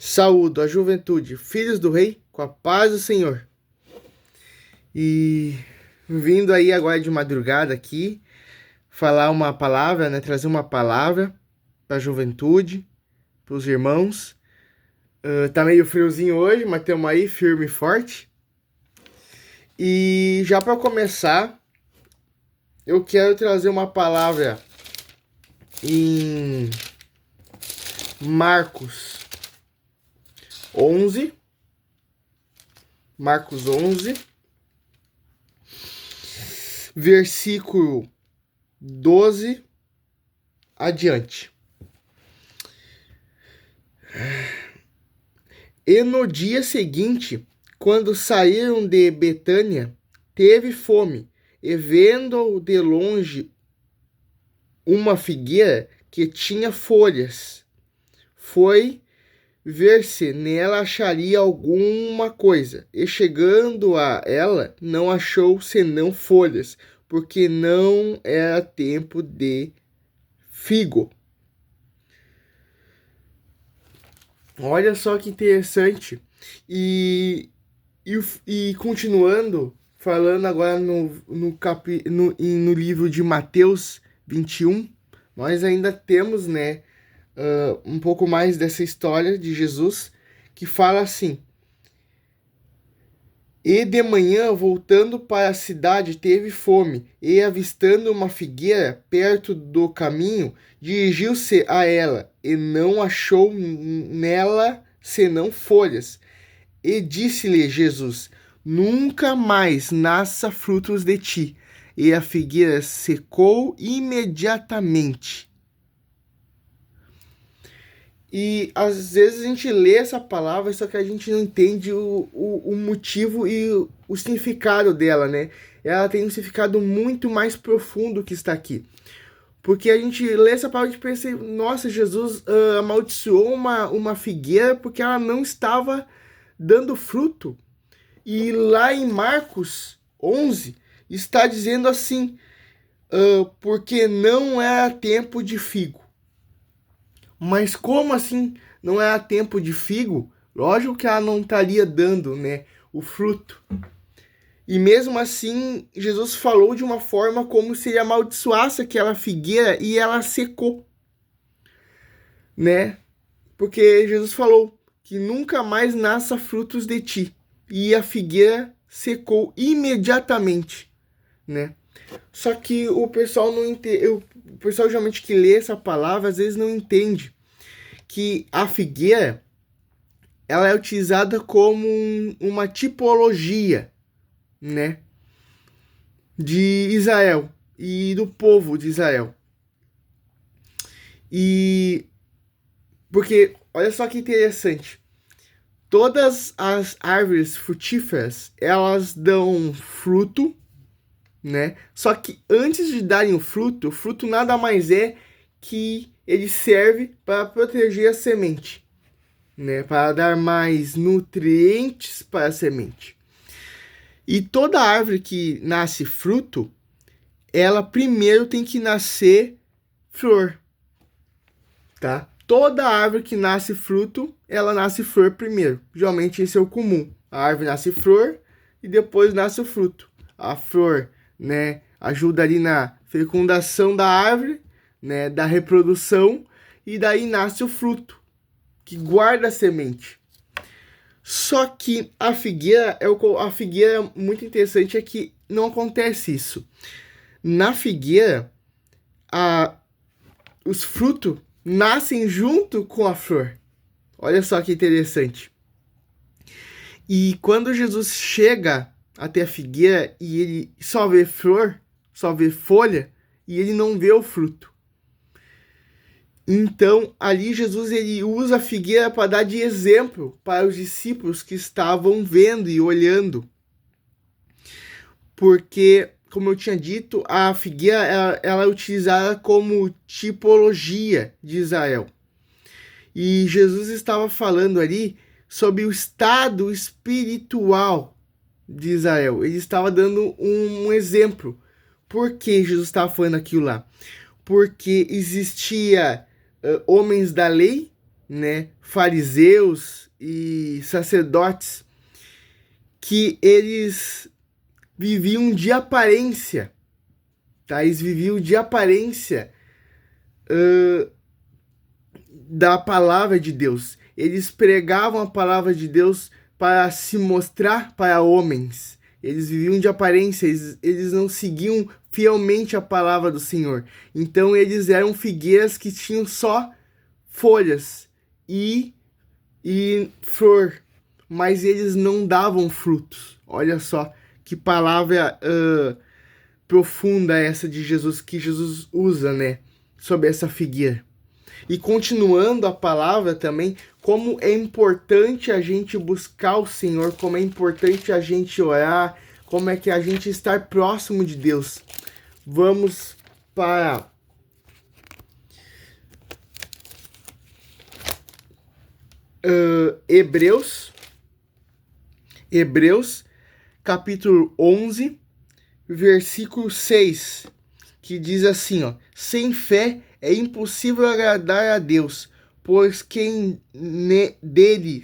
Saúdo a juventude, filhos do rei, com a paz do Senhor. E vindo aí agora de madrugada aqui, falar uma palavra, né? Trazer uma palavra para a juventude, para os irmãos. Tá meio friozinho hoje, mas estamos aí firme e forte. E já para começar, eu quero trazer uma palavra em Marcos 11. Marcos 11, versículo 12 adiante. E no dia seguinte, quando saíram de Betânia, teve fome, e vendo de longe uma figueira que tinha folhas, foi ver se nela acharia alguma coisa. E chegando a ela, não achou senão folhas, porque não era tempo de figo. Olha só que interessante. E continuando, falando agora no livro de Mateus 21, nós ainda temos, né, um pouco mais dessa história de Jesus, que fala assim: E de manhã, voltando para a cidade, teve fome, e avistando uma figueira perto do caminho, dirigiu-se a ela, e não achou nela senão folhas. E disse-lhe Jesus: Nunca mais nasça frutos de ti. E a figueira secou imediatamente. E às vezes a gente lê essa palavra, só que a gente não entende o motivo e o significado dela, né? Ela tem um significado muito mais profundo que está aqui. Porque a gente lê essa palavra e pensa, nossa, Jesus amaldiçoou uma figueira porque ela não estava dando fruto. E lá em Marcos 11 está dizendo assim, porque não era tempo de figo. Mas como assim não era tempo de figo? Lógico que ela não estaria dando, né, o fruto. E mesmo assim, Jesus falou de uma forma como se ele amaldiçoasse aquela figueira e ela secou, né? Porque Jesus falou que nunca mais nasça frutos de ti. E a figueira secou imediatamente, né? Só que o pessoal não entende, o pessoal geralmente que lê essa palavra às vezes não entende que a figueira ela é utilizada como uma tipologia, né, de Israel e do povo de Israel. E porque olha só que interessante, todas as árvores frutíferas elas dão fruto, né? Só que antes de darem o fruto nada mais é que ele serve para proteger a semente, né? Para dar mais nutrientes para a semente. E toda árvore que nasce fruto, ela primeiro tem que nascer flor, tá? Toda árvore que nasce fruto, ela nasce flor primeiro. Geralmente esse é o comum. A árvore nasce flor e depois nasce o fruto. A flor, né, ajuda ali na fecundação da árvore, né, da reprodução, e daí nasce o fruto, que guarda a semente. Só que a figueira muito interessante é que não acontece isso. Na figueira, os frutos nascem junto com a flor. Olha só que interessante. E quando Jesus chega até a figueira e ele só vê flor, só vê folha, e ele não vê o fruto. Então, ali Jesus ele usa a figueira para dar de exemplo para os discípulos que estavam vendo e olhando. Porque, como eu tinha dito, a figueira ela é utilizada como tipologia de Israel. E Jesus estava falando ali sobre o estado espiritual de Israel. Ele estava dando um exemplo. Por que Jesus estava falando aquilo lá? Porque existia homens da lei, né, fariseus e sacerdotes, que eles viviam de aparência, tá? Eles viviam de aparência da palavra de Deus. Eles pregavam a palavra de Deus para se mostrar para homens. Eles viviam de aparência, eles não seguiam fielmente a palavra do Senhor. Então eles eram figueiras que tinham só folhas e flor, mas eles não davam frutos. Olha só que palavra profunda essa de Jesus, que Jesus usa, né, sobre essa figueira. E continuando a palavra também, como é importante a gente buscar o Senhor, como é importante a gente orar, como é que a gente estar próximo de Deus. Vamos para Hebreus, capítulo 11, versículo 6, que diz assim, ó: sem fé é impossível agradar a Deus, pois quem dele